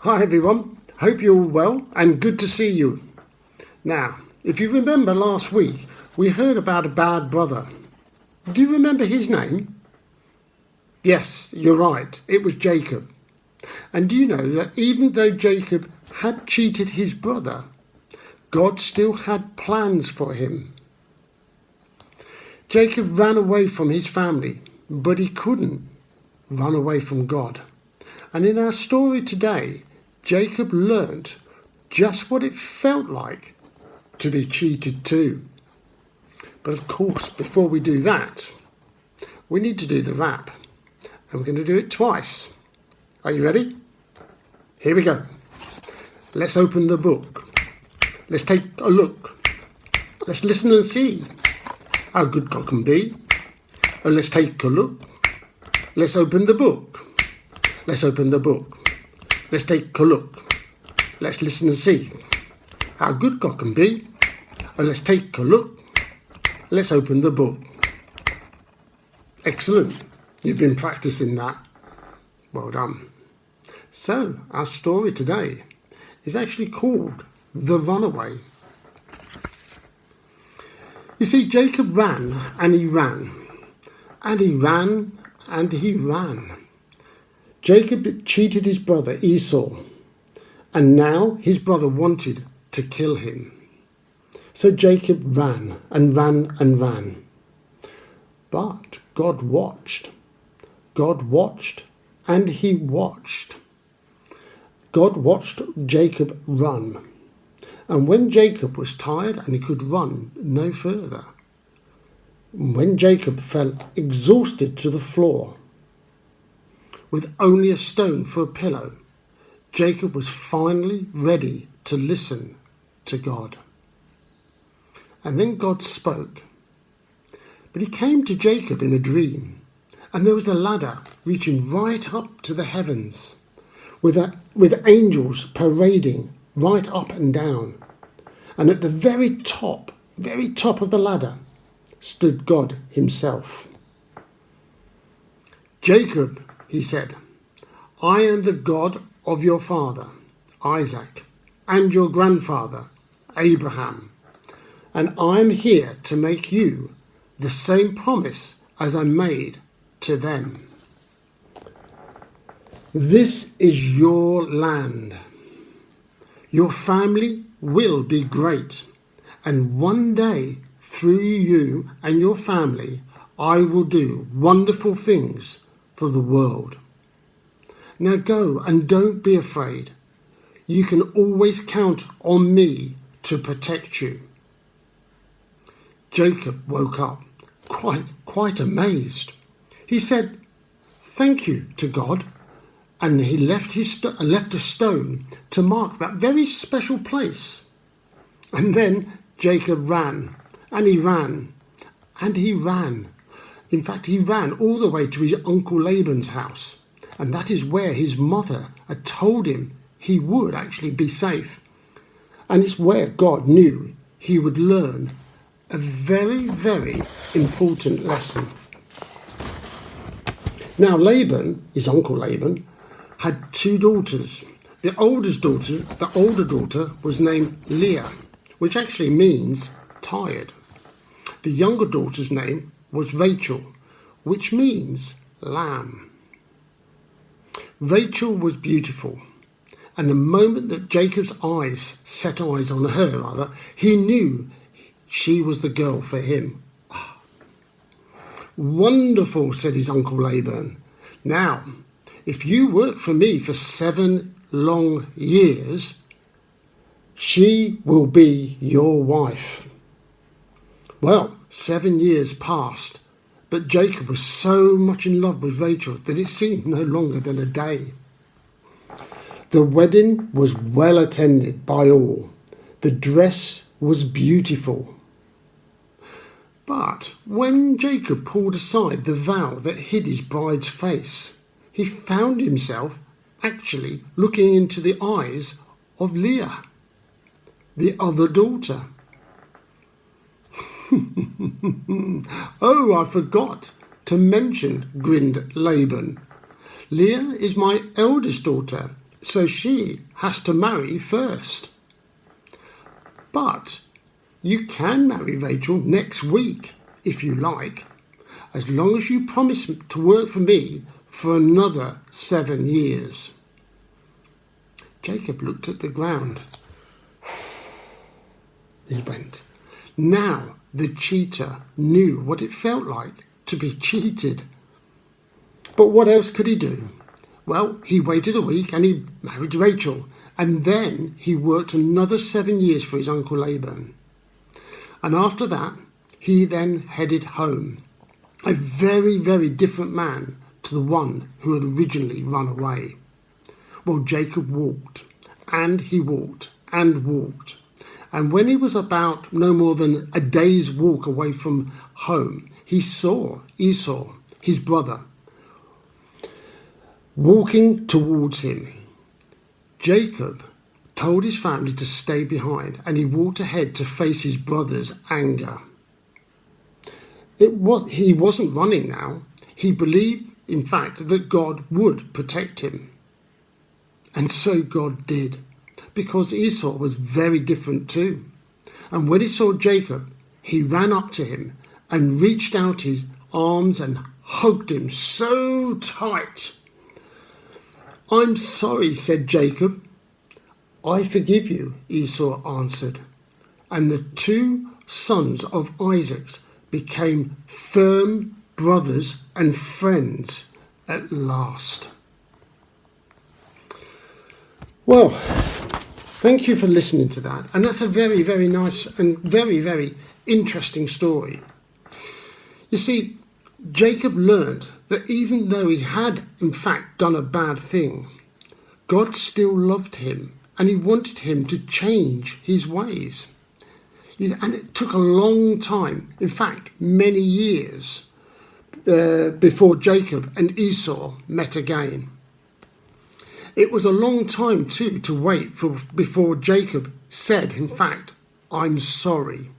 Hi everyone, hope you're all well and good to see you. Now, if you remember last week, we heard about a bad brother. Do you remember his name? Yes, you're right, it was Jacob. And do you know that even though Jacob had cheated his brother, God still had plans for him? Jacob ran away from his family, but he couldn't run away from God. And in our story today, Jacob learnt just what it felt like to be cheated too. But of course, before we do that, we need to do the rap. And we're going to do it twice. Are you ready? Here we go. Let's open the book. Let's take a look. Let's listen and see how good God can be. And let's take a look. Let's open the book. Let's open the book. Let's take a look. Let's listen and see how good God can be. And let's take a look. Let's open the book. Excellent. You've been practicing that. Well done. So, our story today is actually called The Runaway. You see, Jacob ran and he ran. And he ran and he ran. Jacob cheated his brother Esau, and now his brother wanted to kill him. So Jacob ran and ran and ran. But God watched. God watched and he watched. God watched Jacob run. And when Jacob was tired and he could run no further, when Jacob fell exhausted to the floor, with only a stone for a pillow, Jacob was finally ready to listen to God. And then God spoke. But he came to Jacob in a dream, and there was a ladder reaching right up to the heavens, with angels parading right up and down. And at the very top of the ladder, stood God himself. Jacob, he said, I am the God of your father, Isaac, and your grandfather, Abraham, and I am here to make you the same promise as I made to them. This is your land. Your family will be great, and one day through you and your family, I will do wonderful things for the world. Now go and don't be afraid. You can always count on me to protect you. Jacob woke up quite amazed. He said, thank you to God, and he left a stone to mark that very special place. And then Jacob ran, and he ran, and he ran. In fact, he ran all the way to his uncle Laban's house, and that is where his mother had told him he would actually be safe. And it's where God knew he would learn a very, very important lesson. Now Laban, his uncle Laban, had two daughters. The older daughter was named Leah, which actually means tired. The younger daughter's name was Rachel, which means lamb. Rachel was beautiful, and the moment that Jacob's set eyes on her, he knew she was the girl for him. Wonderful, said his uncle Laban. Now, if you work for me for 7 long years, she will be your wife. Well, 7 years passed, but Jacob was so much in love with Rachel that it seemed no longer than a day. The wedding was well attended by all. The dress was beautiful. But when Jacob pulled aside the veil that hid his bride's face, he found himself actually looking into the eyes of Leah, the other daughter. Oh, I forgot to mention, grinned Laban. Leah is my eldest daughter, so she has to marry first. But you can marry Rachel next week if you like, as long as you promise to work for me for another 7 years. Jacob looked at the ground. He went. Now the cheater knew what it felt like to be cheated. But what else could he do? Well, he waited a week and he married Rachel, and then he worked another 7 years for his uncle Laban. And after that, he then headed home, a very, very different man to the one who had originally run away. Well, Jacob walked, and he walked, and walked. And when he was about no more than a day's walk away from home, he saw Esau, his brother, walking towards him. Jacob told his family to stay behind, and he walked ahead to face his brother's anger. He wasn't running now. He believed, in fact, that God would protect him. And so God did, because Esau was very different too. And when he saw Jacob, he ran up to him and reached out his arms and hugged him so tight. "I'm sorry," said Jacob. "I forgive you," Esau answered. And the two sons of Isaac became firm brothers and friends at last. Well, thank you for listening to that. And that's a very, very nice and very, very interesting story. You see, Jacob learned that even though he had, in fact, done a bad thing, God still loved him and he wanted him to change his ways. And it took a long time, in fact, many years, before Jacob and Esau met again. It was a long time too to wait before Jacob said, in fact, "I'm sorry."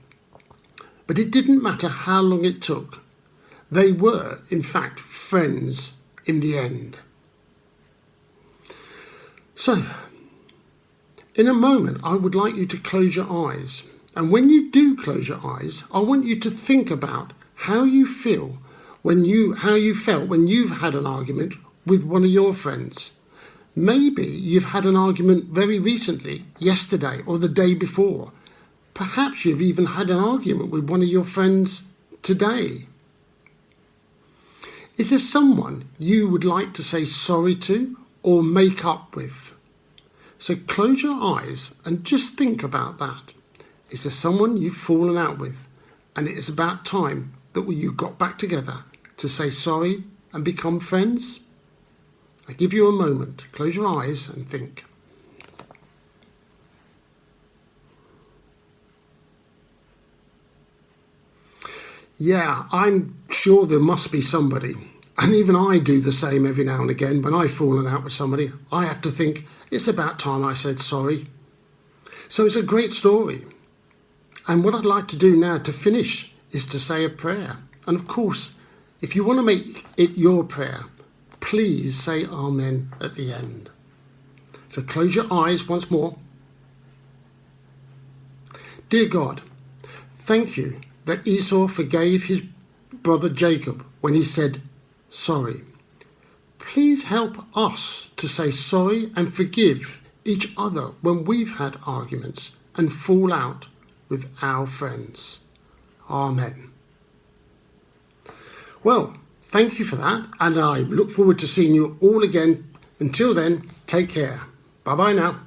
But it didn't matter how long it took. They were, in fact, friends in the end. So, in a moment, I would like you to close your eyes. And when you do close your eyes, I want you to think about how you felt when you've had an argument with one of your friends. Maybe you've had an argument very recently, yesterday or the day before. Perhaps you've even had an argument with one of your friends today. Is there someone you would like to say sorry to or make up with? So close your eyes and just think about that. Is there someone you've fallen out with and it is about time that you got back together to say sorry and become friends? I give you a moment. Close your eyes and think. Yeah, I'm sure there must be somebody. And even I do the same every now and again. When I've fallen out with somebody, I have to think, it's about time I said sorry. So it's a great story. And what I'd like to do now to finish is to say a prayer. And of course, if you want to make it your prayer, please say Amen at the end. So close your eyes once more. Dear God, thank you that Esau forgave his brother Jacob when he said sorry. Please help us to say sorry and forgive each other when we've had arguments and fall out with our friends. Amen. Well, thank you for that, and I look forward to seeing you all again. Until then, take care. Bye-bye now.